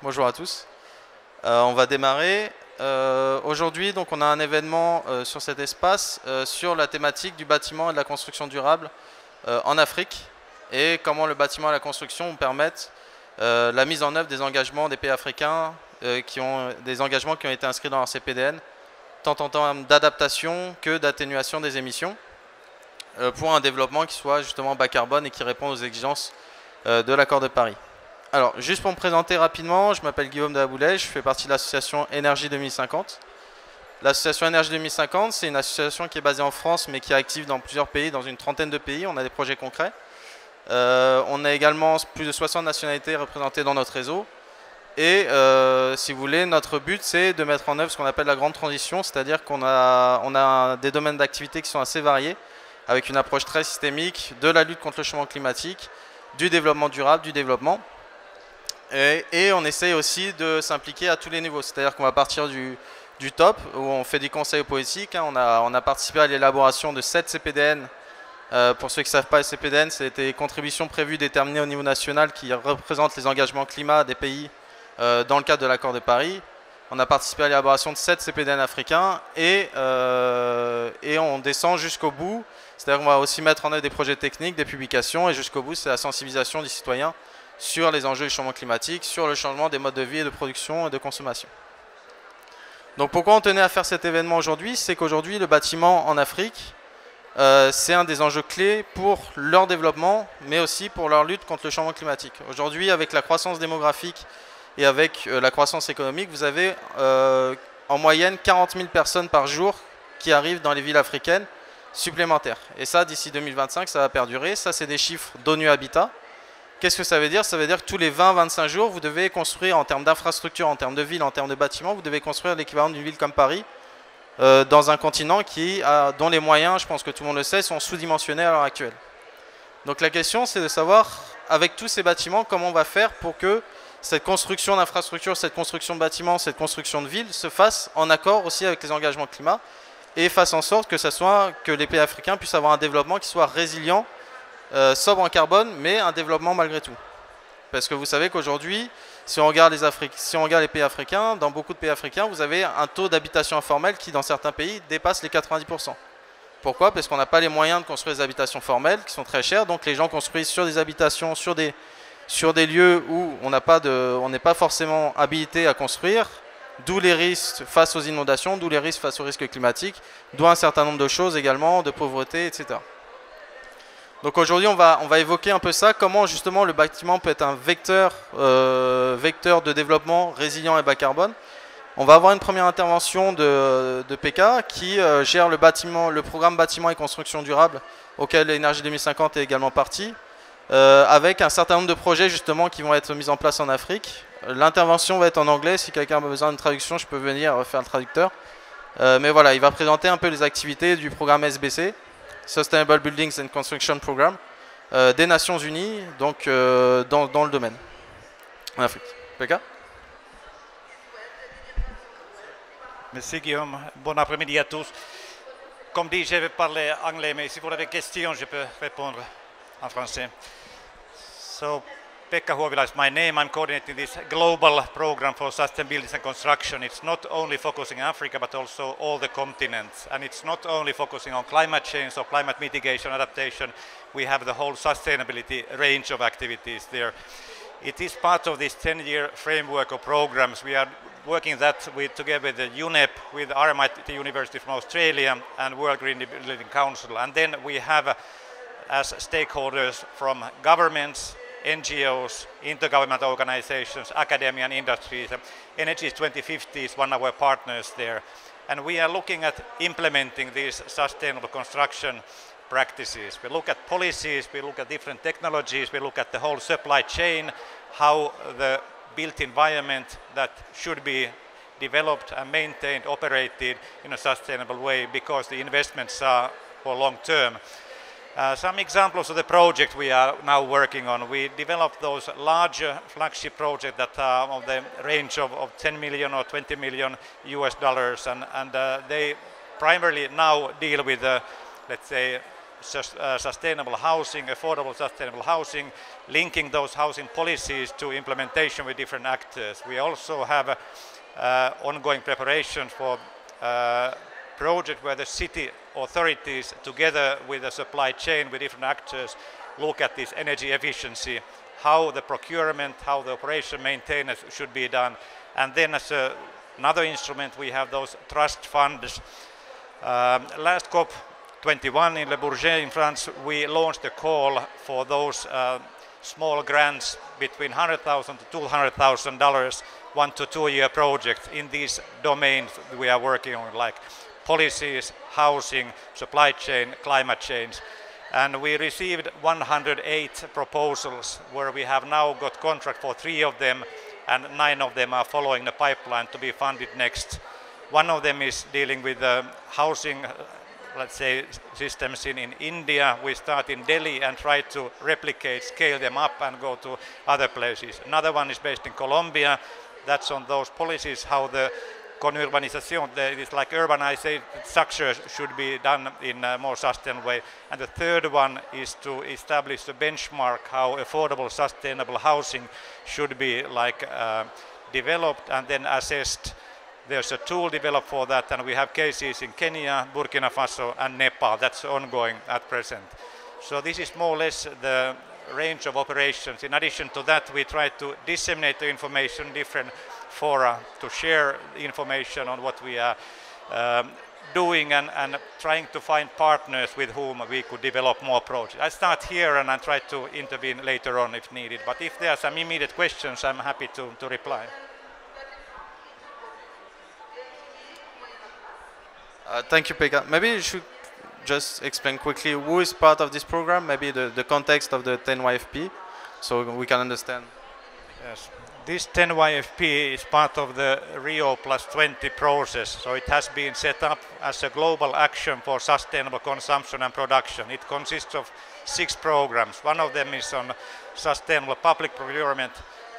Bonjour à tous. On va démarrer. Aujourd'hui, donc, on a un événement sur cet espace sur la thématique du bâtiment et de la construction durable en Afrique et comment le bâtiment et la construction permettent la mise en œuvre des engagements des pays africains des engagements qui ont été inscrits dans leur CPDN, tant en termes d'adaptation que d'atténuation des émissions, pour un développement qui soit justement bas carbone et qui répond aux exigences de l'accord de Paris. Alors, juste pour me présenter rapidement, je m'appelle Guillaume de la Boulège, je fais partie de l'association Énergie 2050. L'association Énergie 2050, c'est une association qui est basée en France, mais qui est active dans plusieurs pays, dans une trentaine de pays. On a des projets concrets. On a également plus de 60 nationalités représentées dans notre réseau. Et si vous voulez, notre but, c'est de mettre en œuvre ce qu'on appelle la grande transition, c'est-à-dire qu'on a des domaines d'activité qui sont assez variés, avec une approche très systémique de la lutte contre le changement climatique, du développement durable, du développement. Et on essaye aussi de s'impliquer à tous les niveaux, c'est-à-dire qu'on va partir du top, où on fait des conseils aux politiques. On a participé à l'élaboration de 7 CPDN. Pour ceux qui ne savent pas, les CPDN, c'est des contributions prévues déterminées au niveau national qui représentent les engagements climat des pays dans le cadre de l'accord de Paris. On a participé à l'élaboration de 7 CPDN africains et on descend jusqu'au bout, c'est-à-dire qu'on va aussi mettre en œuvre des projets techniques, des publications, et jusqu'au bout, c'est la sensibilisation des citoyens sur les enjeux du changement climatique, sur le changement des modes de vie et de production et de consommation. Donc pourquoi on tenait à faire cet événement aujourd'hui? C'est qu'aujourd'hui, le bâtiment en Afrique, c'est un des enjeux clés pour leur développement, mais aussi pour leur lutte contre le changement climatique. Aujourd'hui, avec la croissance démographique et avec la croissance économique, vous avez en moyenne 40 000 personnes par jour qui arrivent dans les villes africaines supplémentaires. Et ça, d'ici 2025, ça va perdurer. Ça, c'est des chiffres d'ONU Habitat. Qu'est-ce que ça veut dire? Ça veut dire que tous les 20-25 jours, vous devez construire en termes d'infrastructure, en termes de ville, en termes de bâtiments, vous devez construire l'équivalent d'une ville comme Paris dans un continent dont les moyens, je pense que tout le monde le sait, sont sous-dimensionnés à l'heure actuelle. Donc la question, c'est de savoir, avec tous ces bâtiments, comment on va faire pour que cette construction d'infrastructure, cette construction de bâtiments, cette construction de villes se fasse en accord aussi avec les engagements climat et fasse en sorte que les pays africains puissent avoir un développement qui soit résilient, sobre en carbone, mais un développement malgré tout. Parce que vous savez qu'aujourd'hui, si on regarde les pays africains, dans beaucoup de pays africains, vous avez un taux d'habitation informelle qui, dans certains pays, dépasse les 90%. Pourquoi? Parce qu'on n'a pas les moyens de construire des habitations formelles, qui sont très chères, donc les gens construisent sur des habitations, sur des lieux où on n'est pas forcément habilité à construire, d'où les risques face aux inondations, d'où les risques face aux risques climatiques, d'où un certain nombre de choses également, de pauvreté, etc. Donc aujourd'hui, on va évoquer un peu ça, comment justement le bâtiment peut être un vecteur de développement résilient et bas carbone. On va avoir une première intervention de PK qui gère le programme bâtiment et construction durable auquel Énergie 2050 est également partie, avec un certain nombre de projets justement qui vont être mis en place en Afrique. L'intervention va être en anglais, si quelqu'un a besoin d'une traduction, je peux venir faire le traducteur. Mais voilà, il va présenter un peu les activités du programme SBC. Sustainable Buildings and Construction Program, des Nations Unies, donc dans le domaine en Afrique. PK? Merci Guillaume. Bon après-midi à tous. Comme dit, je vais parler anglais, mais si vous avez des questions, je peux répondre en français. So, Pekka Huovila is my name. I'm coordinating this global program for sustainability and construction. It's not only focusing on Africa, but also all the continents. And it's not only focusing on climate change or climate mitigation adaptation. We have the whole sustainability range of activities there. It is part of this 10-year framework of programs. We are working that together with the UNEP, with RMIT University from Australia, and World Green Building Council. And then we have, as stakeholders from governments, NGOs, intergovernmental organizations, academia and industries. Energy 2050 is one of our partners there. And we are looking at implementing these sustainable construction practices. We look at policies, we look at different technologies, we look at the whole supply chain, how the built environment that should be developed and maintained, operated in a sustainable way, because the investments are for long term. Some examples of the project we are now working on. We developed those larger flagship projects that are of the range of 10 million or 20 million US dollars, and they primarily now deal with, let's say, sustainable housing, affordable sustainable housing, linking those housing policies to implementation with different actors. We also have ongoing preparations for project where the city authorities, together with the supply chain with different actors, look at this energy efficiency, how the procurement, how the operation maintenance should be done. And then as another instrument, we have those trust funds. Last COP21 in Le Bourget in France, we launched a call for those small grants between $100,000 to $200,000, 1 to 2 year projects in these domains we are working on, like policies, housing, supply chain, climate change. And we received 108 proposals where we have now got contract for 3 of them, and 9 of them are following the pipeline to be funded next. One of them is dealing with housing, let's say, systems in India. We start in Delhi and try to replicate, scale them up and go to other places. Another one is based in Colombia. That's on those policies, how the conurbanization, it's like urbanization structure should be done in a more sustainable way. And the third one is to establish a benchmark how affordable, sustainable housing should be developed and then assessed. There's a tool developed for that, and we have cases in Kenya, Burkina Faso, and Nepal. That's ongoing at present. So this is more or less the range of operations. In addition to that, we try to disseminate the information, different fora, to share information on what we are doing and trying to find partners with whom we could develop more projects. I start here and I try to intervene later on if needed. But if there are some immediate questions, I'm happy to reply. Thank you, Pekka. Maybe you should just explain quickly who is part of this program, maybe the context of the 10YFP, so we can understand. Yes. This 10YFP is part of the Rio Plus 20 process, so it has been set up as a global action for sustainable consumption and production. It consists of 6 programs. One of them is on sustainable public procurement,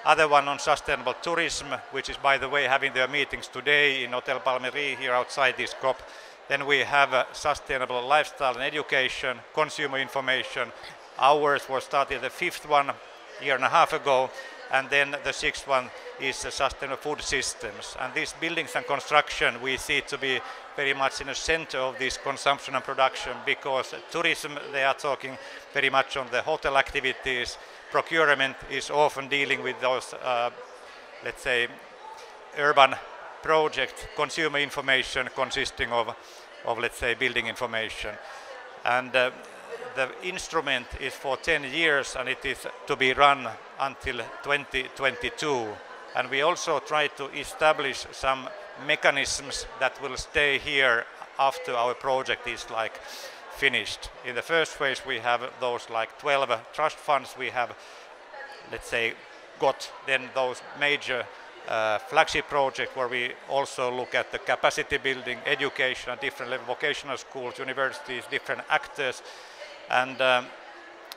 other one on sustainable tourism, which is, by the way, having their meetings today in Hotel Palmerie here outside this COP. Then we have sustainable lifestyle and education, consumer information. Ours was started the 5th one a year and a half ago. And then the 6th one is sustainable food systems. And these buildings and construction we see to be very much in the center of this consumption and production, because tourism, they are talking very much on the hotel activities. Procurement is often dealing with those, let's say, urban project, consumer information consisting of let's say, building information. And the instrument is for 10 years and it is to be run until 2022. And we also try to establish some mechanisms that will stay here after our project is finished. In the first phase we have those 12 trust funds we have, let's say, got then those major flagship project where we also look at the capacity building, education at different level, vocational schools, universities, different actors. And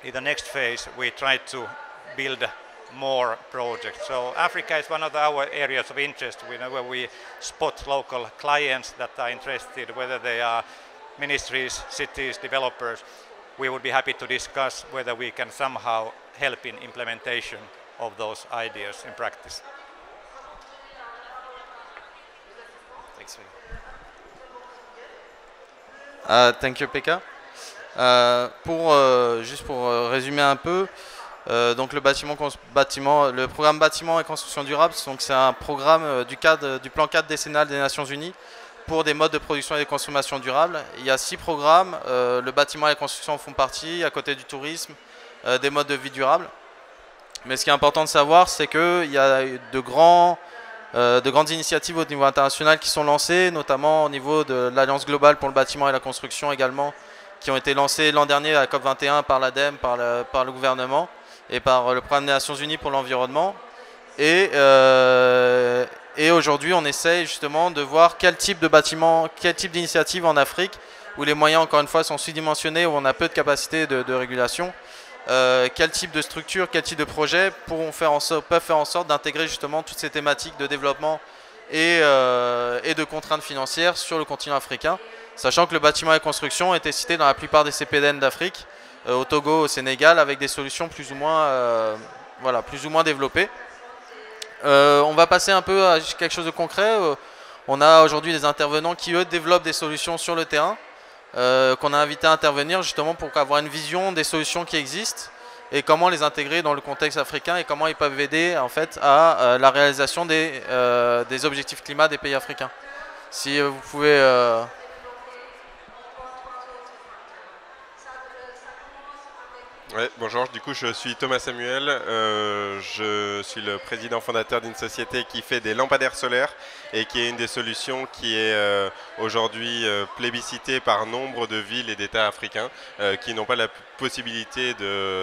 in the next phase, we try to build more projects. So Africa is one of our areas of interest, where we spot local clients that are interested, whether they are ministries, cities, developers. We would be happy to discuss whether we can somehow help in implementation of those ideas in practice. Thanks. Thank you, Pekka. Juste pour résumer un peu, donc le programme bâtiment et construction durable, c'est un programme du plan 4 décennal des Nations Unies pour des modes de production et de consommation durables. Il y a 6 programmes, le bâtiment et la construction en font partie, à côté du tourisme, des modes de vie durables. Mais ce qui est important de savoir, c'est qu'il y a de grandes initiatives au niveau international qui sont lancées, notamment au niveau de l'Alliance globale pour le bâtiment et la construction également, qui ont été lancées l'an dernier à la COP21 par l'ADEME, par le gouvernement et par le programme des Nations Unies pour l'environnement. Et aujourd'hui, on essaye justement de voir quel type de bâtiment, quel type d'initiative en Afrique, où les moyens, encore une fois, sont sous-dimensionnés, où on a peu de capacité de régulation, quel type de structure, quel type de projet peuvent faire en sorte d'intégrer justement toutes ces thématiques de développement et de contraintes financières sur le continent africain. sachant que le bâtiment et construction était cité dans la plupart des CPDN d'Afrique, au Togo, au Sénégal, avec des solutions plus ou moins développées. On va passer un peu à quelque chose de concret. On a aujourd'hui des intervenants qui, eux, développent des solutions sur le terrain, qu'on a invité à intervenir justement pour avoir une vision des solutions qui existent et comment les intégrer dans le contexte africain et comment ils peuvent aider en fait à la réalisation des objectifs climat des pays africains. Si vous pouvez... Ouais, bonjour, du coup je suis Thomas Samuel, je suis le président fondateur d'une société qui fait des lampadaires solaires et qui est une des solutions qui est aujourd'hui plébiscitée par nombre de villes et d'États africains qui n'ont pas la possibilité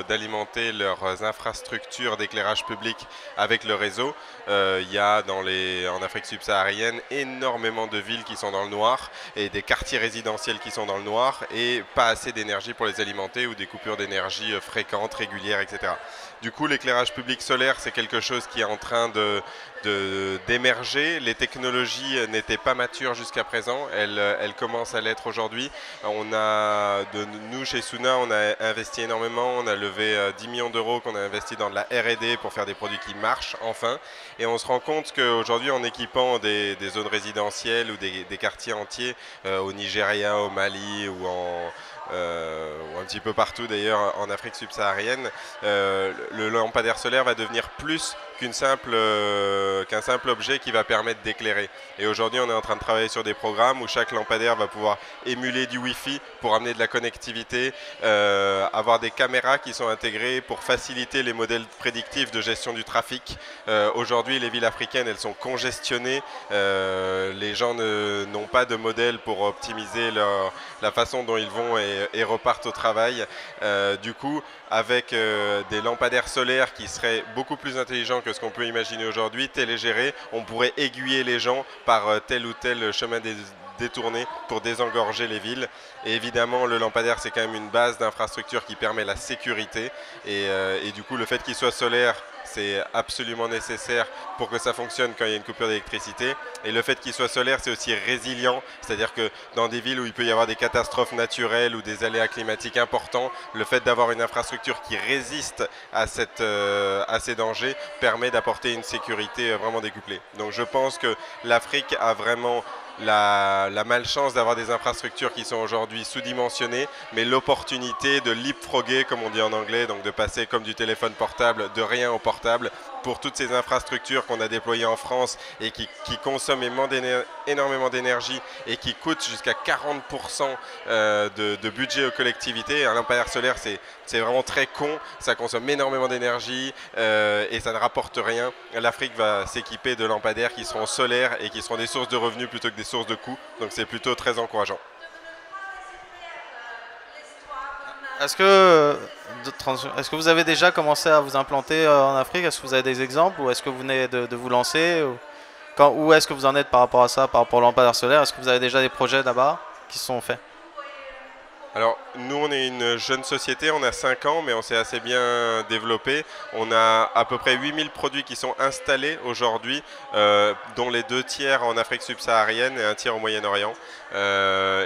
d'alimenter leurs infrastructures d'éclairage public avec le réseau. Il y a en Afrique subsaharienne énormément de villes qui sont dans le noir et des quartiers résidentiels qui sont dans le noir et pas assez d'énergie pour les alimenter ou des coupures d'énergie fréquentes, régulières, etc. Du coup, l'éclairage public solaire, c'est quelque chose qui est en train d'émerger. Les technologies n'étaient pas matures jusqu'à présent, elles commencent à l'être aujourd'hui. Nous, chez Suna, on a investi énormément, on a levé 10 millions d'euros qu'on a investi dans de la R&D pour faire des produits qui marchent, enfin. Et on se rend compte qu'aujourd'hui, en équipant des zones résidentielles ou des quartiers entiers, au Nigeria, au Mali ou un petit peu partout d'ailleurs en Afrique subsaharienne, le lampadaire solaire va devenir plus qu'un simple objet qui va permettre d'éclairer. Et aujourd'hui, on est en train de travailler sur des programmes où chaque lampadaire va pouvoir émuler du Wi-Fi pour amener de la connectivité, avoir des caméras qui sont intégrées pour faciliter les modèles prédictifs de gestion du trafic. Aujourd'hui, les villes africaines, elles sont congestionnées. Les gens n'ont pas de modèle pour optimiser la façon dont ils vont et repartent au travail. Du coup, avec des lampadaires solaires qui seraient beaucoup plus intelligents que ce qu'on peut imaginer aujourd'hui, télégérés, on pourrait aiguiller les gens par tel ou tel chemin détourné pour désengorger les villes. Et évidemment, le lampadaire, c'est quand même une base d'infrastructure qui permet la sécurité. Et du coup, le fait qu'il soit solaire, c'est absolument nécessaire pour que ça fonctionne quand il y a une coupure d'électricité. Et le fait qu'il soit solaire, c'est aussi résilient, c'est-à-dire que dans des villes où il peut y avoir des catastrophes naturelles ou des aléas climatiques importants, le fait d'avoir une infrastructure qui résiste à ces dangers permet d'apporter une sécurité vraiment décuplée. Donc je pense que l'Afrique a vraiment la malchance d'avoir des infrastructures qui sont aujourd'hui sous-dimensionnées, mais l'opportunité de leapfrogger, comme on dit en anglais, donc de passer comme du téléphone portable, de rien au portable, pour toutes ces infrastructures qu'on a déployées en France et qui consomment énormément d'énergie et qui coûtent jusqu'à 40% de budget aux collectivités. Un lampadaire solaire, c'est vraiment très con, ça consomme énormément d'énergie et ça ne rapporte rien. L'Afrique va s'équiper de lampadaires qui seront solaires et qui seront des sources de revenus plutôt que des sources de coûts, donc c'est plutôt très encourageant. Est-ce que vous avez déjà commencé à vous implanter en Afrique? Est-ce que vous avez des exemples ou est-ce que vous venez de vous lancer où est-ce que vous en êtes par rapport à ça, par rapport au lampadaire solaire? Est-ce que vous avez déjà des projets là-bas qui se sont faits? Alors, nous, on est une jeune société, on a 5 ans, mais on s'est assez bien développé. On a à peu près 8000 produits qui sont installés aujourd'hui, dont les 2 tiers en Afrique subsaharienne et 1 tiers au Moyen-Orient.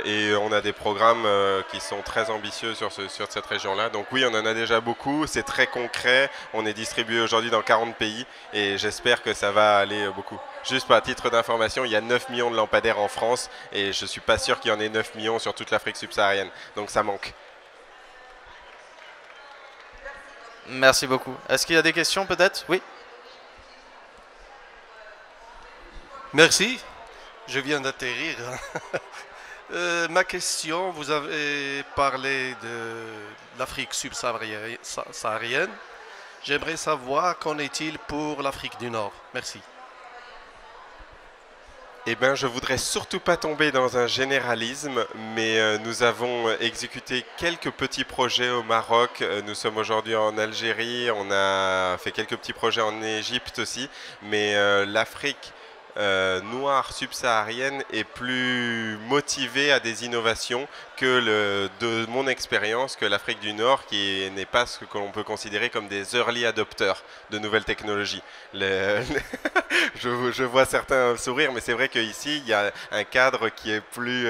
Et on a des programmes qui sont très ambitieux sur cette région-là. Donc oui, on en a déjà beaucoup, c'est très concret. On est distribué aujourd'hui dans 40 pays et j'espère que ça va aller beaucoup. Juste par titre d'information, il y a 9 millions de lampadaires en France et je ne suis pas sûr qu'il y en ait 9 millions sur toute l'Afrique subsaharienne. Donc ça manque. Merci beaucoup. Est-ce qu'il y a des questions peut-être? Oui. Merci. Je viens d'atterrir. Ma question, vous avez parlé de l'Afrique subsaharienne. J'aimerais savoir qu'en est-il pour l'Afrique du Nord? Merci. Eh bien, je voudrais surtout pas tomber dans un généralisme, mais nous avons exécuté quelques petits projets au Maroc. Nous sommes aujourd'hui en Algérie, on a fait quelques petits projets en Égypte aussi, mais l'Afrique noire subsaharienne est plus motivée à des innovations que de mon expérience, que l'Afrique du Nord, qui n'est pas ce que l'on peut considérer comme des early adopters de nouvelles technologies. Je vois certains sourire, mais c'est vrai qu'ici, il y a un cadre qui est plus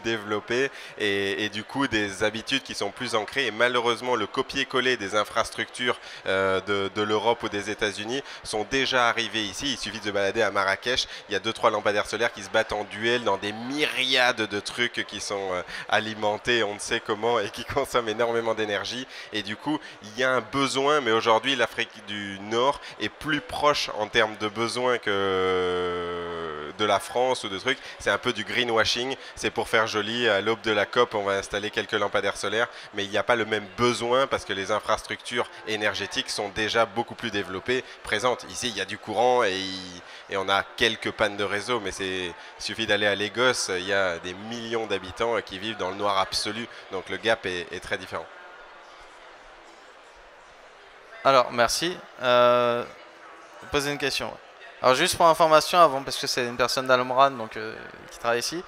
développé et du coup des habitudes qui sont plus ancrées. Et malheureusement, le copier-coller des infrastructures de l'Europe ou des États-Unis sont déjà arrivés ici. Il suffit de se balader à Marrakech, il y a 2-3 lampadaires solaires qui se battent en duel dans des myriades de trucs qui sont alimentés, on ne sait comment, et qui consomment énormément d'énergie. Et du coup, il y a un besoin, mais aujourd'hui, l'Afrique du Nord est plus proche en termes de besoins que de la France ou de trucs. C'est un peu du greenwashing, c'est pour faire joli. À l'aube de la COP, on va installer quelques lampadaires solaires, mais il n'y a pas le même besoin parce que les infrastructures énergétiques sont déjà beaucoup plus développées, présentes. Ici, il y a du courant et on a quelques pannes de réseau, mais il suffit d'aller à Lagos, il y a des millions d'habitants qui vivent dans le noir absolu, donc le gap est très différent. Alors, merci. Vous posez une question. Alors, juste pour information avant, parce que c'est une personne d'Alomran donc qui travaille ici.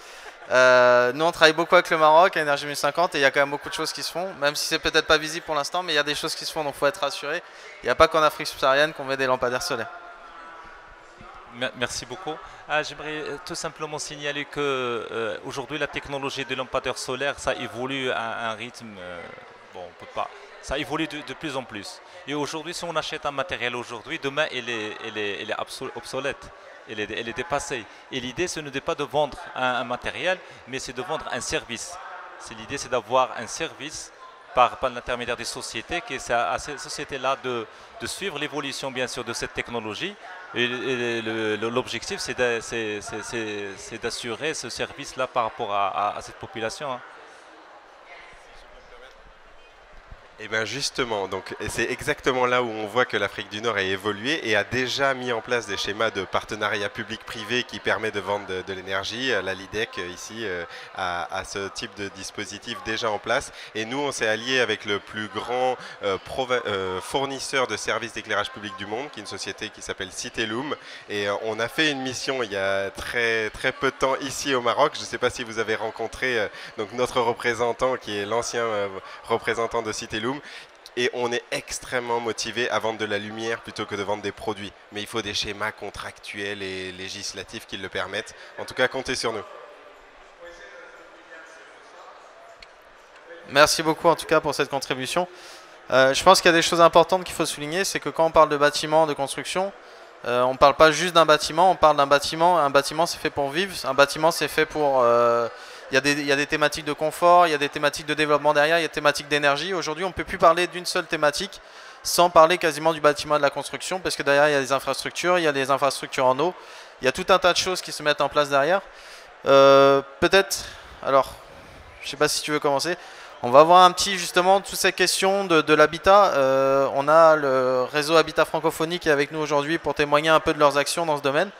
Nous, on travaille beaucoup avec le Maroc, à Énergie 1050, et il y a quand même beaucoup de choses qui se font, même si c'est peut-être pas visible pour l'instant, mais il y a des choses qui se font, donc il faut être rassuré. Il n'y a pas qu'en Afrique subsaharienne qu'on met des lampadaires solaires. Merci beaucoup. J'aimerais tout simplement signaler que aujourd'hui la technologie des lampadaires solaires, ça évolue à un rythme, bon, on peut pas, ça évolue de plus en plus. Et aujourd'hui, si on achète un matériel aujourd'hui, demain il est obsolète, il est dépassé. Et l'idée, ce n'est pas de vendre un matériel, mais c'est de vendre un service. L'idée, c'est d'avoir un service par l'intermédiaire des sociétés, qui est à ces sociétés-là de suivre l'évolution bien sûr de cette technologie. Et l'objectif, c'est d'assurer ce service-là par rapport à cette population. Et bien justement, donc c'est exactement là où on voit que l'Afrique du Nord a évolué et a déjà mis en place des schémas de partenariat public-privé qui permet de vendre de l'énergie. La LIDEC ici a ce type de dispositif déjà en place. Et nous, on s'est allié avec le plus grand fournisseur de services d'éclairage public du monde, qui est une société qui s'appelle Citelum. Et on a fait une mission il y a très peu de temps ici au Maroc. Je ne sais pas si vous avez rencontré donc notre représentant qui est l'ancien représentant de Citelum. Et on est extrêmement motivé à vendre de la lumière plutôt que de vendre des produits. Mais il faut des schémas contractuels et législatifs qui le permettent. En tout cas, comptez sur nous. Merci beaucoup en tout cas pour cette contribution. Je pense qu'il y a des choses importantes qu'il faut souligner, c'est que quand on parle de bâtiment, de construction, on ne parle pas juste d'un bâtiment, on parle d'un bâtiment. Un bâtiment, c'est fait pour vivre. Un bâtiment, c'est fait pour... Il y a des thématiques de confort, il y a des thématiques de développement derrière, il y a des thématiques d'énergie. Aujourd'hui, on ne peut plus parler d'une seule thématique sans parler quasiment du bâtiment et de la construction, parce que derrière, il y a des infrastructures, il y a des infrastructures en eau, il y a tout un tas de choses qui se mettent en place derrière. Peut-être, alors, je ne sais pas si tu veux commencer, on va voir un petit, justement, toutes ces questions de l'habitat. On a le réseau Habitat Francophonie qui est avec nous aujourd'hui pour témoigner un peu de leurs actions dans ce domaine.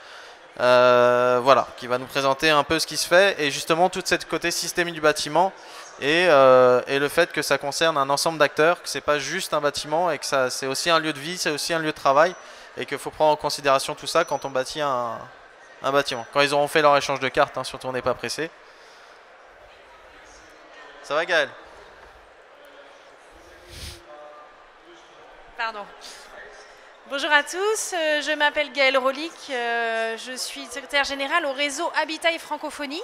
Voilà, qui va nous présenter un peu ce qui se fait et justement tout ce côté systémique du bâtiment et le fait que ça concerne un ensemble d'acteurs, que c'est pas juste un bâtiment et que c'est aussi un lieu de vie, c'est aussi un lieu de travail et qu'il faut prendre en considération tout ça quand on bâtit un bâtiment. Quand ils auront fait leur échange de cartes, hein, surtout on n'est pas pressé. Ça va Gaël? Pardon. Bonjour à tous, je m'appelle Gaëlle Rolic, je suis secrétaire générale au réseau Habitat et Francophonie.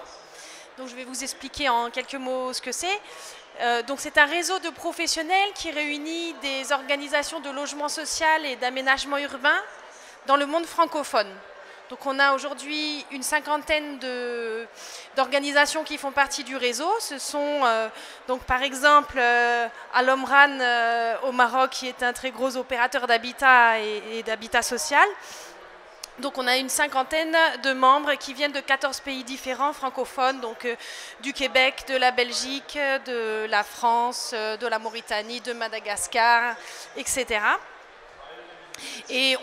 Donc je vais vous expliquer en quelques mots ce que c'est. Donc c'est un réseau de professionnels qui réunit des organisations de logement social et d'aménagement urbain dans le monde francophone. Donc on a aujourd'hui une cinquantaine d'organisations qui font partie du réseau. Ce sont donc par exemple Alomran au Maroc qui est un très gros opérateur d'habitat et d'habitat social. Donc on a une cinquantaine de membres qui viennent de 14 pays différents francophones, donc du Québec, de la Belgique, de la France, de la Mauritanie, de Madagascar, etc. Et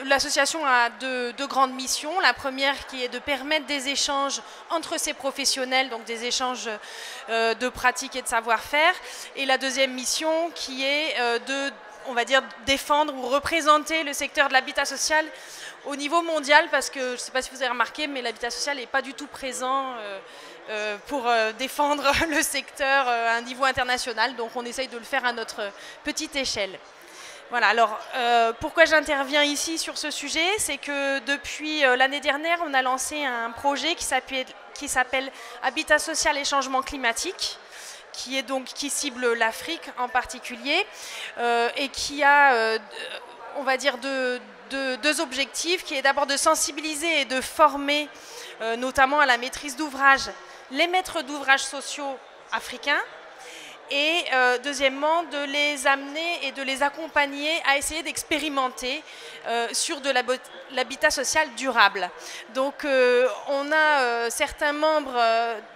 l'association a deux grandes missions. La première qui est de permettre des échanges entre ces professionnels, donc des échanges de pratiques et de savoir-faire. Et la deuxième mission qui est on va dire, défendre ou représenter le secteur de l'habitat social au niveau mondial, parce que je ne sais pas si vous avez remarqué, mais l'habitat social n'est pas du tout présent pour défendre le secteur à un niveau international. Donc on essaye de le faire à notre petite échelle. Voilà, alors pourquoi j'interviens ici sur ce sujet, c'est que depuis l'année dernière, on a lancé un projet qui s'appelle Habitat social et changement climatique, qui cible l'Afrique en particulier, et qui a, on va dire, deux objectifs, qui est d'abord de sensibiliser et de former, notamment à la maîtrise d'ouvrage, les maîtres d'ouvrage sociaux africains, et deuxièmement, de les amener et de les accompagner à essayer d'expérimenter sur de l'habitat social durable. Donc on a certains membres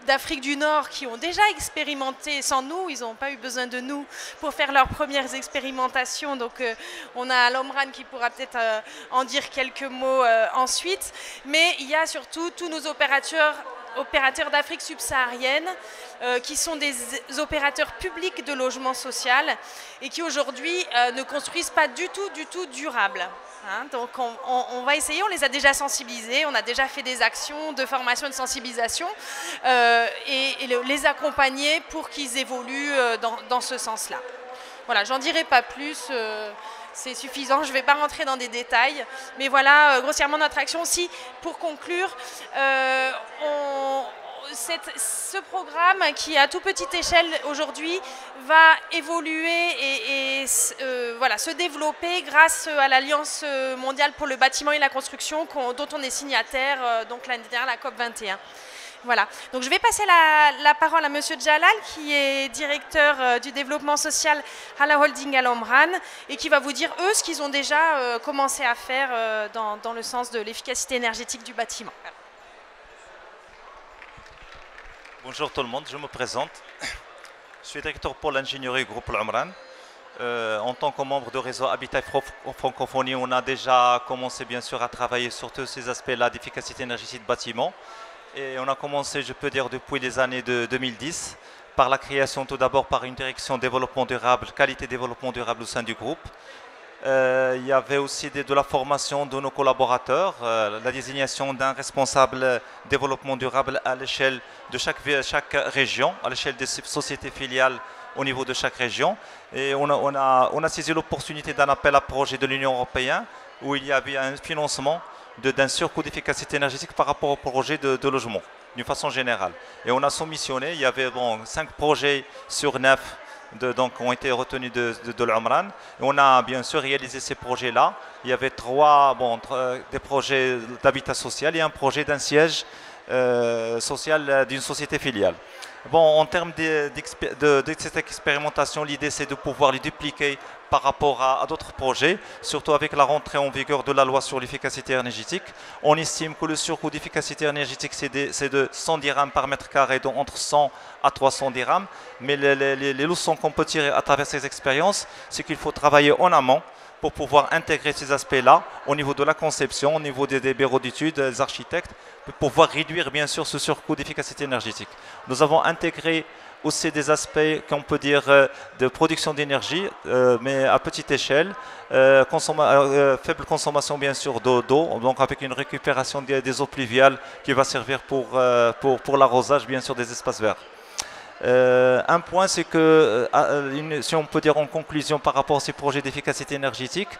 d'Afrique du Nord qui ont déjà expérimenté sans nous, ils n'ont pas eu besoin de nous pour faire leurs premières expérimentations. Donc on a Al-Omran qui pourra peut-être en dire quelques mots ensuite. Mais il y a surtout tous nos opérateurs d'Afrique subsaharienne qui sont des opérateurs publics de logement social et qui aujourd'hui ne construisent pas du tout durable. Hein, donc on va essayer, on les a déjà sensibilisés, on a déjà fait des actions de formation et de sensibilisation et les accompagner pour qu'ils évoluent dans ce sens-là. Voilà, j'en dirai pas plus. C'est suffisant, je ne vais pas rentrer dans des détails, mais voilà grossièrement notre action. Si, pour conclure, ce programme qui à toute petite échelle aujourd'hui va évoluer et voilà, se développer grâce à l'Alliance mondiale pour le bâtiment et la construction dont on est signataire donc l'année dernière, la COP21. Voilà, donc je vais passer la parole à Monsieur Jalal, qui est directeur du développement social à la holding Al-Omran et qui va vous dire, eux, ce qu'ils ont déjà commencé à faire dans le sens de l'efficacité énergétique du bâtiment. Bonjour tout le monde, je me présente. Je suis directeur pour l'ingénierie groupe Al-Omran. En tant que membre de réseau Habitat Francophonie, on a déjà commencé bien sûr à travailler sur tous ces aspects-là d'efficacité énergétique de bâtiment. Et on a commencé, je peux dire, depuis les années de 2010, par la création tout d'abord par une direction développement durable, qualité développement durable au sein du groupe. Il y avait aussi de la formation de nos collaborateurs, la désignation d'un responsable développement durable à l'échelle de chaque région, à l'échelle des sociétés filiales au niveau de chaque région. Et on a saisi l'opportunité d'un appel à projet de l'Union européenne où il y avait un financement d'un surcoût d'efficacité énergétique par rapport au projet de logement, d'une façon générale. Et on a soumissionné, il y avait 5 projets sur 9 donc, ont été retenus de l'Omran. Et on a bien sûr réalisé ces projets-là. Il y avait des projets d'habitat social et un projet d'un siège social d'une société filiale. Bon, en termes de cette expérimentation, l'idée c'est de pouvoir les dupliquer par rapport à d'autres projets, surtout avec la rentrée en vigueur de la loi sur l'efficacité énergétique. On estime que le surcoût d'efficacité énergétique c'est de 100 dirhams par mètre carré, donc entre 100 à 300 dirhams. Mais les leçons qu'on peut tirer à travers ces expériences, c'est qu'il faut travailler en amont pour pouvoir intégrer ces aspects-là au niveau de la conception, au niveau des bureaux d'études, des architectes, pour pouvoir réduire bien sûr ce surcoût d'efficacité énergétique. Nous avons intégré aussi des aspects qu'on peut dire de production d'énergie, mais à petite échelle, faible consommation bien sûr d'eau, donc avec une récupération des eaux pluviales qui va servir pour l'arrosage bien sûr des espaces verts. Un point, c'est que, si on peut dire en conclusion par rapport à ces projets d'efficacité énergétique,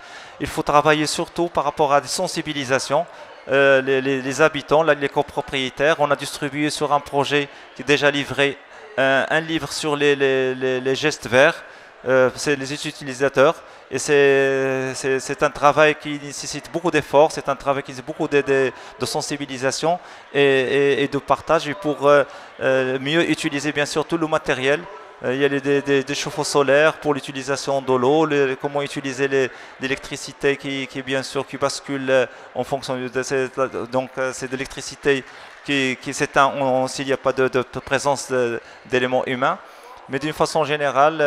il faut travailler surtout par rapport à des sensibilisations. Les habitants, les copropriétaires, on a distribué sur un projet qui est déjà livré un livre sur les gestes verts, c'est les utilisateurs. Et c'est un travail qui nécessite beaucoup d'efforts, c'est un travail qui nécessite beaucoup de sensibilisation et de partage pour mieux utiliser bien sûr tout le matériel. Il y a des chauffe-eau solaires pour l'utilisation de l'eau, comment utiliser l'électricité qui bien sûr qui bascule en fonction de donc c'est de l'électricité qui s'éteint s'il n'y a pas de présence d'éléments humains. Mais d'une façon générale,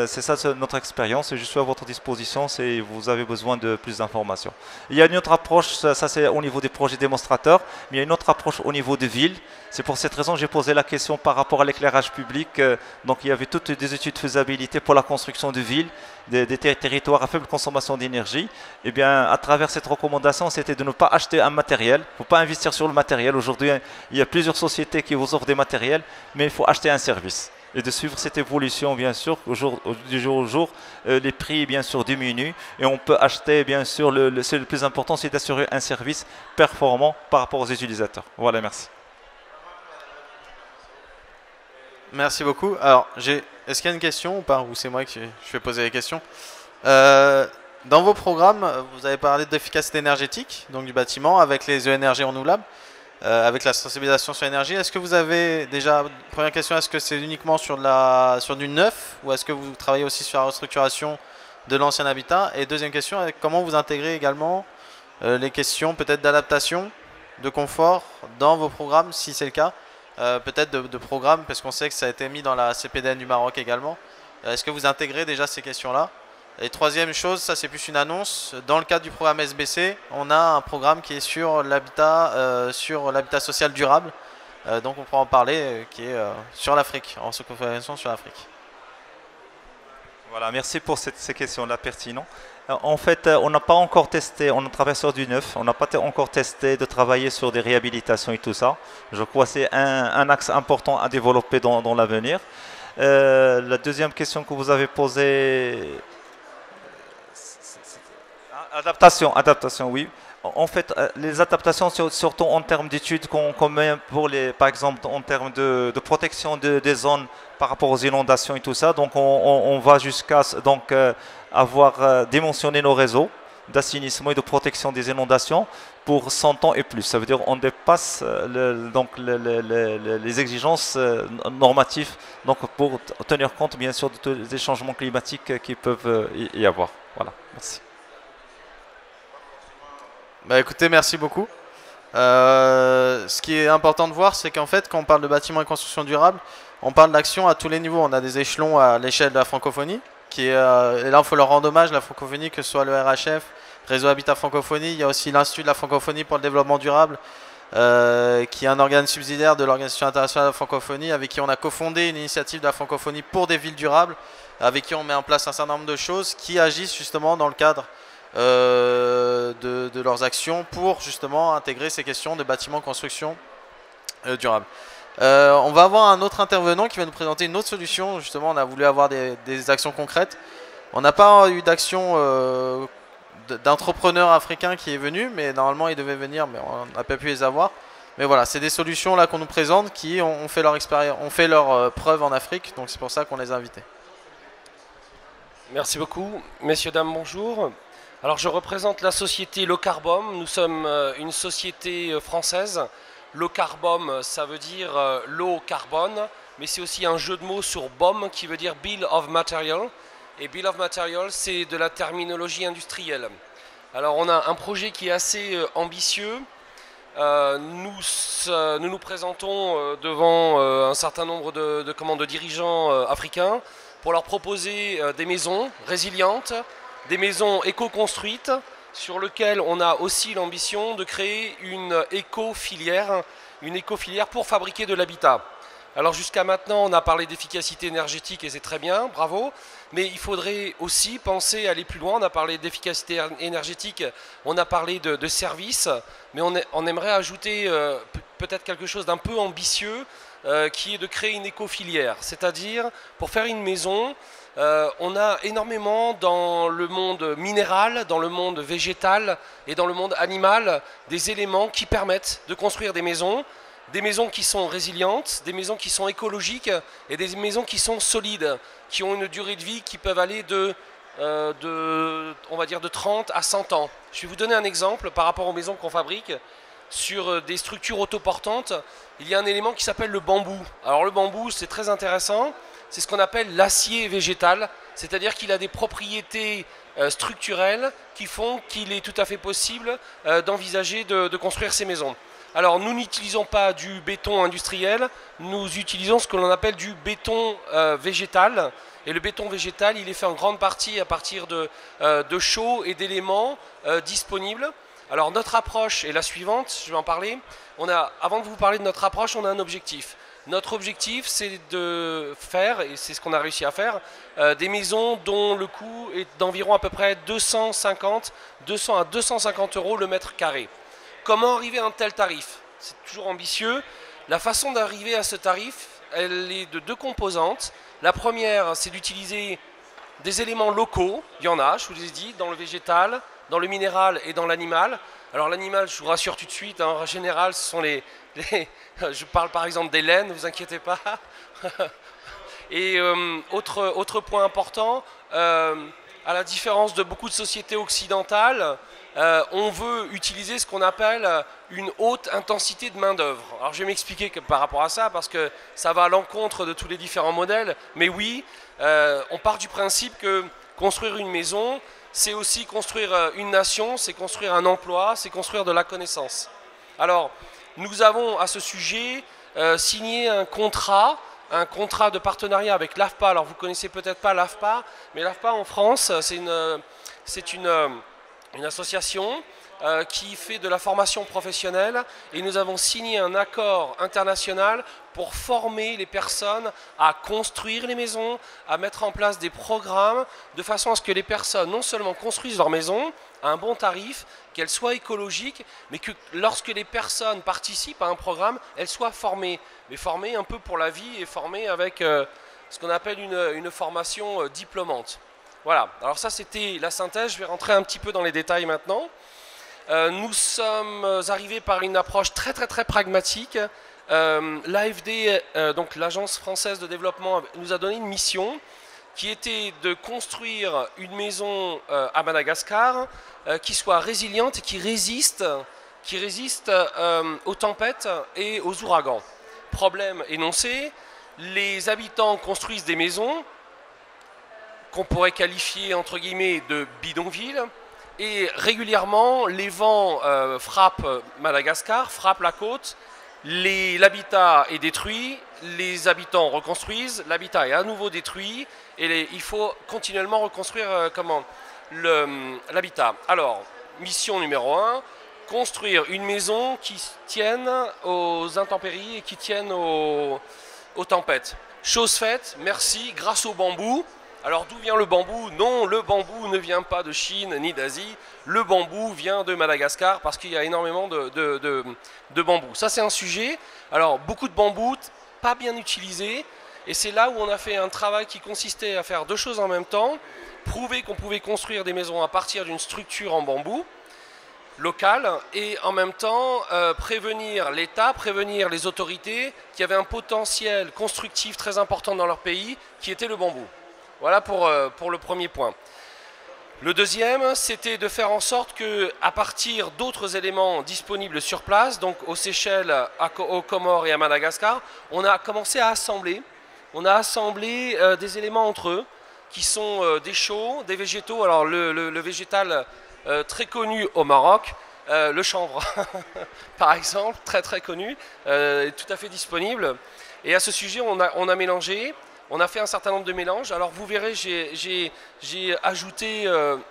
c'est ça notre expérience et je suis à votre disposition si vous avez besoin de plus d'informations. Il y a une autre approche, ça c'est au niveau des projets démonstrateurs, mais il y a une autre approche au niveau de villes. C'est pour cette raison que j'ai posé la question par rapport à l'éclairage public. Donc il y avait toutes des études de faisabilité pour la construction de villes, des territoires à faible consommation d'énergie. Et bien à travers cette recommandation, c'était de ne pas acheter un matériel. Il ne faut pas investir sur le matériel. Aujourd'hui, il y a plusieurs sociétés qui vous offrent des matériels, mais il faut acheter un service. Et de suivre cette évolution, bien sûr, du jour au jour, les prix, bien sûr, diminuent. Et on peut acheter, bien sûr, le plus important, c'est d'assurer un service performant par rapport aux utilisateurs. Voilà, merci. Merci beaucoup. Alors, est-ce qu'il y a une question ou pas? Ou c'est moi qui je vais poser les questions? Dans vos programmes, vous avez parlé d'efficacité énergétique, donc du bâtiment, avec les énergies renouvelables. Avec la sensibilisation sur l'énergie, est-ce que vous avez déjà, première question, est-ce que c'est uniquement sur du neuf ou est-ce que vous travaillez aussi sur la restructuration de l'ancien habitat? Et deuxième question, comment vous intégrez également les questions peut-être d'adaptation, de confort dans vos programmes, si c'est le cas, peut-être de programmes, parce qu'on sait que ça a été mis dans la CPDN du Maroc également. Est-ce que vous intégrez déjà ces questions-là? Et troisième chose, ça c'est plus une annonce, dans le cadre du programme SBC, on a un programme qui est sur l'habitat social durable, donc on pourra en parler, qui est sur l'Afrique, en se focalisant sur l'Afrique. Voilà, merci pour ces questions-là pertinentes. En fait, on n'a pas encore testé, on travaille sur du neuf, on n'a pas encore testé de travailler sur des réhabilitations et tout ça. Je crois que c'est un axe important à développer dans l'avenir. La deuxième question que vous avez posée... Adaptation, oui. En fait, les adaptations, surtout en termes d'études qu'on met pour par exemple, en termes de protection des zones par rapport aux inondations et tout ça. Donc, on va jusqu'à avoir dimensionné nos réseaux d'assainissement et de protection des inondations pour 100 ans et plus. Ça veut dire qu'on dépasse les exigences normatives, donc pour tenir compte, bien sûr, de tous les changements climatiques qui peuvent y avoir. Voilà, merci. Bah écoutez, merci beaucoup. Ce qui est important de voir, c'est qu'en fait, quand on parle de bâtiments et construction durable, on parle d'action à tous les niveaux. On a des échelons à l'échelle de la francophonie, et là, il faut leur rendre hommage, la francophonie, que ce soit le RHF, Réseau Habitat Francophonie. Il y a aussi l'Institut de la francophonie pour le développement durable, qui est un organe subsidiaire de l'Organisation internationale de la francophonie, avec qui on a cofondé une initiative de la francophonie pour des villes durables, avec qui on met en place un certain nombre de choses qui agissent justement dans le cadre de leurs actions pour justement intégrer ces questions de bâtiments, construction durable. On va avoir un autre intervenant qui va nous présenter une autre solution. Justement, on a voulu avoir des actions concrètes. On n'a pas eu d'action d'entrepreneurs africains qui est venu, mais normalement ils devaient venir, mais on n'a pas pu les avoir. Mais voilà, c'est des solutions là qu'on nous présente qui ont fait leur expérience, ont fait leur preuve en Afrique, donc c'est pour ça qu'on les a invités. Merci beaucoup, messieurs, dames, bonjour. Alors je représente la société Locarbom. Nous sommes une société française. Locarbom, ça veut dire low carbone, mais c'est aussi un jeu de mots sur BOM qui veut dire Bill of Material. Et Bill of Material, c'est de la terminologie industrielle. Alors on a un projet qui est assez ambitieux. Nous nous présentons devant un certain nombre de dirigeants africains pour leur proposer des maisons résilientes, des maisons éco-construites, sur lesquelles on a aussi l'ambition de créer une éco-filière pour fabriquer de l'habitat. Alors jusqu'à maintenant, on a parlé d'efficacité énergétique et c'est très bien, bravo, mais il faudrait aussi penser à aller plus loin. On a parlé d'efficacité énergétique, on a parlé de services, mais on aimerait ajouter peut-être quelque chose d'un peu ambitieux, qui est de créer une éco-filière, c'est-à-dire pour faire une maison. On a énormément dans le monde minéral, dans le monde végétal et dans le monde animal des éléments qui permettent de construire des maisons qui sont résilientes, des maisons qui sont écologiques et des maisons qui sont solides, qui ont une durée de vie qui peuvent aller on va dire de 30 à 100 ans. Je vais vous donner un exemple par rapport aux maisons qu'on fabrique. Sur des structures autoportantes, il y a un élément qui s'appelle le bambou. Alors le bambou, c'est très intéressant. C'est ce qu'on appelle l'acier végétal, c'est-à-dire qu'il a des propriétés structurelles qui font qu'il est tout à fait possible d'envisager de construire ces maisons. Alors nous n'utilisons pas du béton industriel, nous utilisons ce que l'on appelle du béton végétal. Et le béton végétal, il est fait en grande partie à partir de chaux et d'éléments disponibles. Alors notre approche est la suivante, je vais en parler. Avant de vous parler de notre approche, on a un objectif. Notre objectif, c'est de faire, et c'est ce qu'on a réussi à faire, des maisons dont le coût est d'environ à peu près 200 à 250 euros le mètre carré. Comment arriver à un tel tarif? C'est toujours ambitieux. La façon d'arriver à ce tarif, elle est de deux composantes. La première, c'est d'utiliser des éléments locaux. Il y en a, je vous ai dit, dans le végétal, dans le minéral et dans l'animal. Alors l'animal, je vous rassure tout de suite, hein, en général, ce sont je parle par exemple des laines, ne vous inquiétez pas. Et autre point important, à la différence de beaucoup de sociétés occidentales, on veut utiliser ce qu'on appelle une haute intensité de main-d'œuvre. Alors je vais m'expliquer par rapport à ça, parce que ça va à l'encontre de tous les différents modèles. Mais oui, on part du principe que construire une maison, c'est aussi construire une nation, c'est construire un emploi, c'est construire de la connaissance. Alors, nous avons à ce sujet signé un contrat de partenariat avec l'AFPA. Alors, vous ne connaissez peut-être pas l'AFPA, mais l'AFPA en France, c'est une association qui fait de la formation professionnelle, et nous avons signé un accord international pour former les personnes à construire les maisons, à mettre en place des programmes de façon à ce que les personnes non seulement construisent leur maison à un bon tarif, qu'elles soient écologiques, mais que lorsque les personnes participent à un programme, elles soient formées, mais formées un peu pour la vie et formées avec ce qu'on appelle une formation diplômante. Voilà, alors ça c'était la synthèse, je vais rentrer un petit peu dans les détails maintenant. Nous sommes arrivés par une approche très pragmatique. L'AFD, donc l'Agence française de développement, nous a donné une mission qui était de construire une maison à Madagascar qui soit résiliente et qui résiste aux tempêtes et aux ouragans. Problème énoncé, les habitants construisent des maisons qu'on pourrait qualifier entre guillemets de bidonvilles, et régulièrement les vents frappent Madagascar, frappent la côte, l'habitat est détruit, les habitants reconstruisent, l'habitat est à nouveau détruit, et il faut continuellement reconstruire l'habitat. Alors, mission numéro 1, construire une maison qui tienne aux intempéries et qui tienne aux tempêtes. Chose faite, merci, grâce au bambou. Alors d'où vient le bambou? Non, le bambou ne vient pas de Chine ni d'Asie. Le bambou vient de Madagascar parce qu'il y a énormément de bambou. Ça c'est un sujet. Alors beaucoup de bambou, pas bien utilisé. Et c'est là où on a fait un travail qui consistait à faire deux choses en même temps. Prouver qu'on pouvait construire des maisons à partir d'une structure en bambou locale, et en même temps prévenir l'État, prévenir les autorités qui avaient un potentiel constructif très important dans leur pays, qui était le bambou. Voilà pour le premier point. Le deuxième, c'était de faire en sorte qu'à partir d'autres éléments disponibles sur place, donc aux Seychelles, aux Comores et à Madagascar, on a commencé à assembler. On a assemblé des éléments entre eux, qui sont des chaux, des végétaux. Alors le végétal très connu au Maroc, le chanvre, par exemple, très connu, tout à fait disponible. Et à ce sujet, on a mélangé. On a fait un certain nombre de mélanges. Alors vous verrez, j'ai ajouté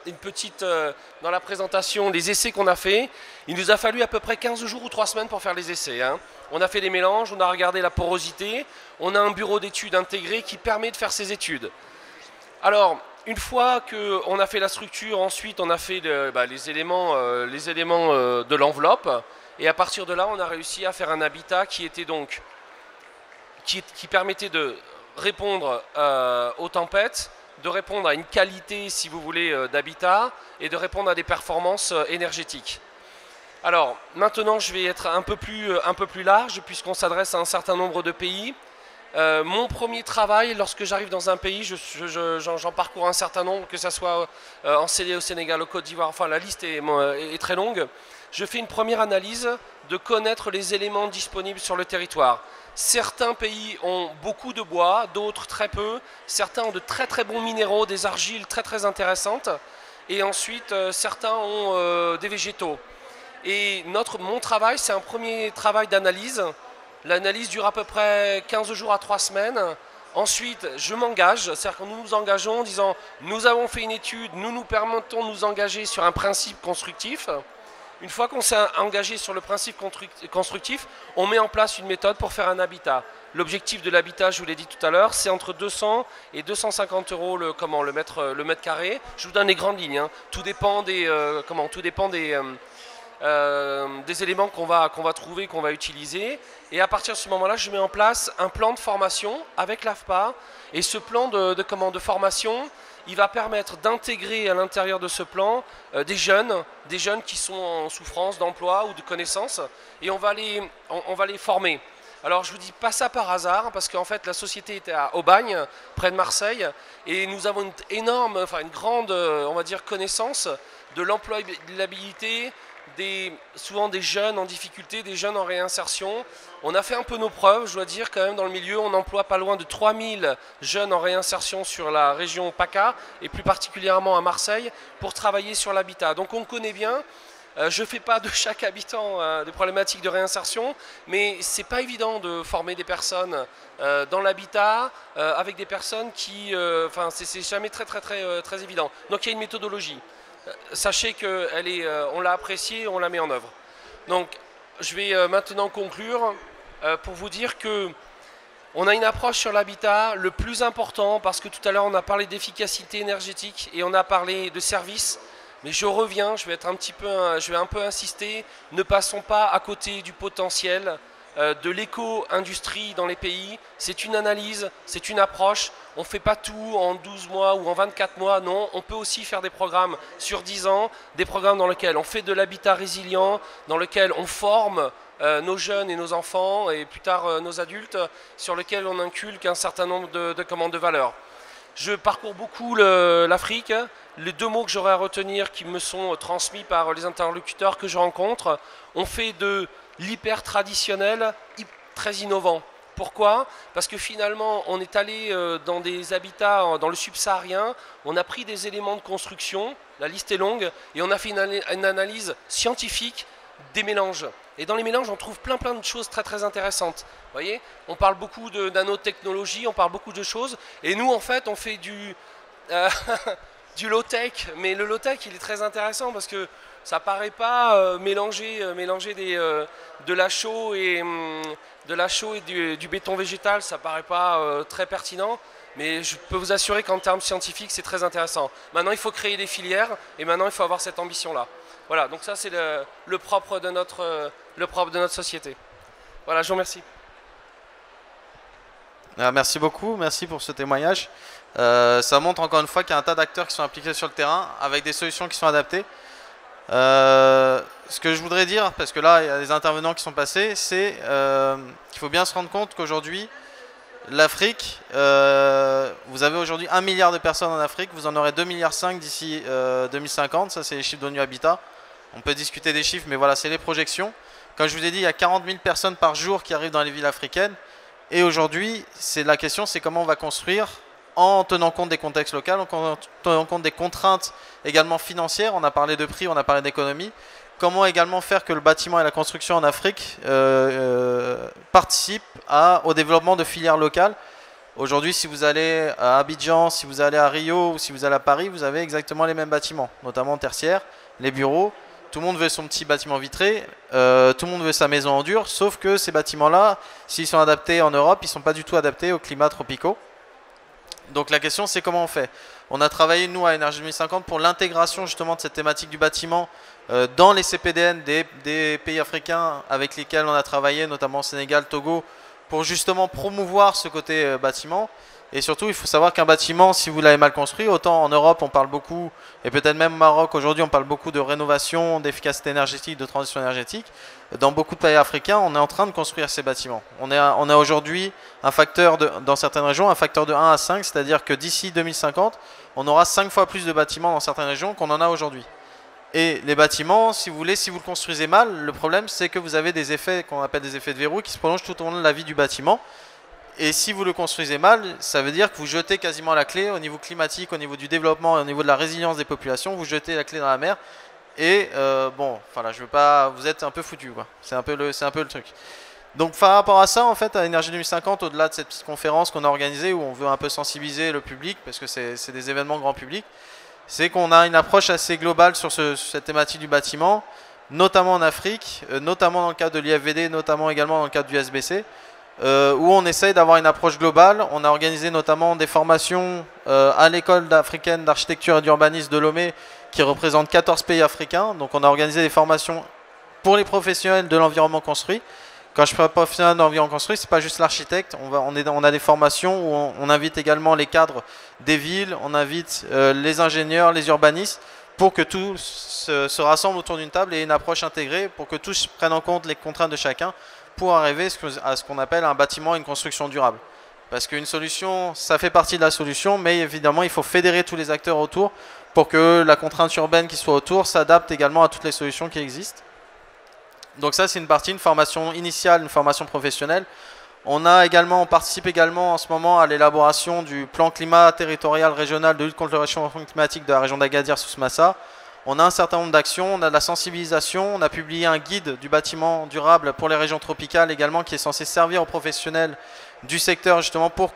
une petite, dans la présentation, les essais qu'on a fait. Il nous a fallu à peu près 15 jours ou 3 semaines pour faire les essais, hein. On a fait des mélanges, on a regardé la porosité. On a un bureau d'études intégré qui permet de faire ces études. Alors, une fois qu'on a fait la structure, ensuite on a fait les éléments de l'enveloppe. Et à partir de là, on a réussi à faire un habitat qui était donc qui permettait de répondre aux tempêtes, de répondre à une qualité, si vous voulez, d'habitat, et de répondre à des performances énergétiques. Alors, maintenant, je vais être un peu plus large, puisqu'on s'adresse à un certain nombre de pays. Mon premier travail, lorsque j'arrive dans un pays, j'en parcours un certain nombre, que ce soit en CD, au Sénégal, au Côte d'Ivoire, enfin la liste est très longue. Je fais une première analyse de connaître les éléments disponibles sur le territoire. Certains pays ont beaucoup de bois, d'autres très peu. Certains ont de très bons minéraux, des argiles très intéressantes. Et ensuite, certains ont des végétaux. Et mon travail, c'est un premier travail d'analyse. L'analyse dure à peu près 15 jours à 3 semaines. Ensuite, je m'engage, c'est-à-dire que nous nous engageons en disant nous avons fait une étude, nous nous permettons de nous engager sur un principe constructif. Une fois qu'on s'est engagé sur le principe constructif, on met en place une méthode pour faire un habitat. L'objectif de l'habitat, je vous l'ai dit tout à l'heure, c'est entre 200 et 250 euros le mètre carré. Je vous donne les grandes lignes, hein. Tout dépend des éléments qu'on va trouver, qu'on va utiliser. Et à partir de ce moment-là, je mets en place un plan de formation avec l'AFPA. Et ce plan de formation, il va permettre d'intégrer à l'intérieur de ce plan des jeunes qui sont en souffrance d'emploi ou de connaissances. Et on va les former. Alors je ne vous dis pas ça par hasard, parce qu'en fait la société était à Aubagne, près de Marseille, et nous avons une grande, on va dire, connaissance de l'employabilité, souvent des jeunes en difficulté, des jeunes en réinsertion. On a fait un peu nos preuves, je dois dire, quand même dans le milieu, on emploie pas loin de 3000 jeunes en réinsertion sur la région PACA, et plus particulièrement à Marseille, pour travailler sur l'habitat. Donc on connaît bien. Je ne fais pas de chaque habitant des problématiques de réinsertion, mais ce n'est pas évident de former des personnes dans l'habitat avec des personnes qui... c'est jamais très évident. Donc il y a une méthodologie. Sachez qu'on l'a appréciée, on la met en œuvre. Donc je vais maintenant conclure pour vous dire que on a une approche sur l'habitat, le plus important, parce que tout à l'heure on a parlé d'efficacité énergétique et on a parlé de services. Mais je reviens, je vais un peu insister, ne passons pas à côté du potentiel de l'éco-industrie dans les pays. C'est une analyse, c'est une approche. On ne fait pas tout en 12 mois ou en 24 mois, non. On peut aussi faire des programmes sur 10 ans, des programmes dans lesquels on fait de l'habitat résilient, dans lesquels on forme nos jeunes et nos enfants, et plus tard nos adultes, sur lesquels on inculque un certain nombre de valeurs. Je parcours beaucoup l'Afrique. Les 2 mots que j'aurais à retenir qui me sont transmis par les interlocuteurs que je rencontre, on fait de l'hyper traditionnel très innovant. Pourquoi? Parce que finalement, on est allé dans des habitats dans le subsaharien, on a pris des éléments de construction, la liste est longue, et on a fait une analyse scientifique des mélanges. Et dans les mélanges, on trouve plein de choses très intéressantes. Vous voyez, on parle beaucoup de nanotechnologie, on parle beaucoup de choses, et nous, en fait, on fait du low-tech, mais le low-tech, il est très intéressant parce que ça paraît pas mélanger de la chaux et du béton végétal, ça paraît pas très pertinent, mais je peux vous assurer qu'en termes scientifiques, c'est très intéressant. Maintenant, il faut créer des filières et maintenant, il faut avoir cette ambition-là. Voilà, donc ça, c'est le propre de notre société. Voilà, je vous remercie. Merci beaucoup, merci pour ce témoignage. Ça montre encore une fois qu'il y a un tas d'acteurs qui sont impliqués sur le terrain avec des solutions qui sont adaptées. Ce que je voudrais dire, parce que là il y a des intervenants qui sont passés, c'est qu'il faut bien se rendre compte qu'aujourd'hui l'Afrique, vous avez aujourd'hui 1 milliard de personnes en Afrique, vous en aurez 2,5 milliards d'ici 2050, ça c'est les chiffres d'ONU Habitat. On peut discuter des chiffres, mais voilà, c'est les projections. Comme je vous ai dit, il y a 40 000 personnes par jour qui arrivent dans les villes africaines. Et aujourd'hui, la question, c'est comment on va construire en tenant compte des contextes locaux, en tenant compte des contraintes également financières. On a parlé de prix, on a parlé d'économie. Comment également faire que le bâtiment et la construction en Afrique participent au développement de filières locales. Aujourd'hui, si vous allez à Abidjan, si vous allez à Rio ou si vous allez à Paris, vous avez exactement les mêmes bâtiments, notamment tertiaires, les bureaux. Tout le monde veut son petit bâtiment vitré, tout le monde veut sa maison en dur, sauf que ces bâtiments-là, s'ils sont adaptés en Europe, ils ne sont pas du tout adaptés aux climats tropicaux. Donc la question, c'est comment on fait? On a travaillé, nous, à Énergie 2050 pour l'intégration justement de cette thématique du bâtiment dans les CPDN des pays africains avec lesquels on a travaillé, notamment Sénégal, Togo, pour justement promouvoir ce côté bâtiment. Et surtout, il faut savoir qu'un bâtiment, si vous l'avez mal construit, autant en Europe, on parle beaucoup, et peut-être même au Maroc, aujourd'hui, on parle beaucoup de rénovation, d'efficacité énergétique, de transition énergétique. Dans beaucoup de pays africains, on est en train de construire ces bâtiments. On a aujourd'hui un facteur, dans certaines régions, un facteur de 1 à 5, c'est-à-dire que d'ici 2050, on aura 5 fois plus de bâtiments dans certaines régions qu'on en a aujourd'hui. Et les bâtiments, si vous voulez, si vous le construisez mal, le problème, c'est que vous avez des effets qu'on appelle des effets de verrou qui se prolongent tout au long de la vie du bâtiment. Et si vous le construisez mal, ça veut dire que vous jetez quasiment la clé au niveau climatique, au niveau du développement et au niveau de la résilience des populations, vous jetez la clé dans la mer. Et bon, voilà, je veux pas, vous êtes un peu foutus, quoi. C'est un peu le truc. Donc par rapport à ça, en fait, à Énergie 2050, au-delà de cette petite conférence qu'on a organisée où on veut un peu sensibiliser le public, parce que c'est des événements grand public, c'est qu'on a une approche assez globale sur cette thématique du bâtiment, notamment en Afrique, notamment dans le cadre de l'IFVD, notamment également dans le cadre du SBC, où on essaye d'avoir une approche globale. On a organisé notamment des formations à l'école africaine d'architecture et d'urbanisme de Lomé, qui représente 14 pays africains. Donc on a organisé des formations pour les professionnels de l'environnement construit. Quand je parle professionnel d'environnement construit, c'est pas juste l'architecte. On a des formations où on invite également les cadres des villes, on invite les ingénieurs, les urbanistes, pour que tous se rassemblent autour d'une table et une approche intégrée, pour que tous prennent en compte les contraintes de chacun, pour arriver à ce qu'on appelle un bâtiment et une construction durable. Parce qu'une solution, ça fait partie de la solution, mais évidemment, il faut fédérer tous les acteurs autour pour que la contrainte urbaine qui soit autour s'adapte également à toutes les solutions qui existent. Donc ça, c'est une partie, une formation initiale, une formation professionnelle. On participe également en ce moment à l'élaboration du plan climat territorial régional de lutte contre le réchauffement climatique de la région d'Agadir-Souss-Massa. On a un certain nombre d'actions, on a de la sensibilisation, on a publié un guide du bâtiment durable pour les régions tropicales également qui est censé servir aux professionnels du secteur justement pour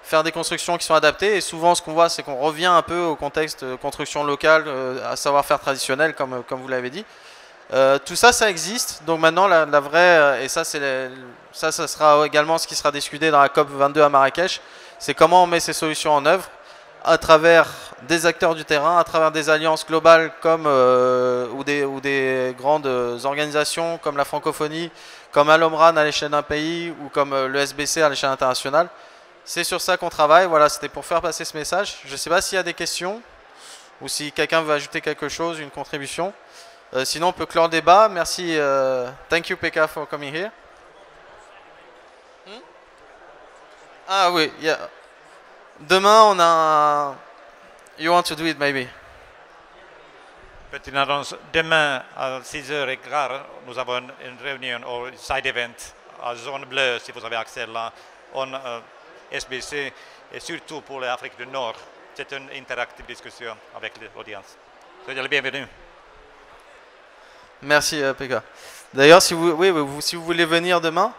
faire des constructions qui sont adaptées. Et souvent ce qu'on voit, c'est qu'on revient un peu au contexte de construction locale, à savoir-faire traditionnel comme vous l'avez dit. Tout ça, ça existe. Donc maintenant, la vraie, et ça sera également ce qui sera discuté dans la COP 22 à Marrakech, c'est comment on met ces solutions en œuvre à travers des acteurs du terrain, à travers des alliances globales comme ou des grandes organisations comme la francophonie, comme Alomran à l'échelle d'un pays ou comme le SBC à l'échelle internationale. C'est sur ça qu'on travaille. Voilà, c'était pour faire passer ce message. Je ne sais pas s'il y a des questions ou si quelqu'un veut ajouter quelque chose, une contribution. Sinon, on peut clore le débat. Merci. Thank you, Pekka, for coming here. Ah oui, yeah. Demain, on a... You want to do it, maybe? Petite annonce. Demain, à 6h15, nous avons une réunion au side event à Zone Bleue, si vous avez accès là, en SBC, et surtout pour l'Afrique du Nord. C'est une interactive discussion avec l'audience. Soyez les bienvenus. Merci, Pekka. D'ailleurs, si vous voulez venir demain,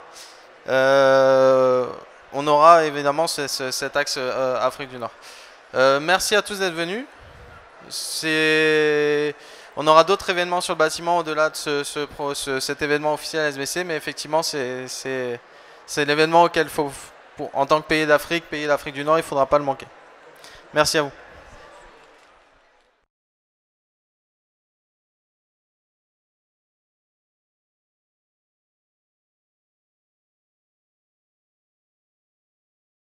on aura évidemment cet axe Afrique du Nord. Merci à tous d'être venus. On aura d'autres événements sur le bâtiment au-delà de cet événement officiel SBC, mais effectivement, c'est l'événement auquel en tant que pays d'Afrique du Nord, il ne faudra pas le manquer. Merci à vous.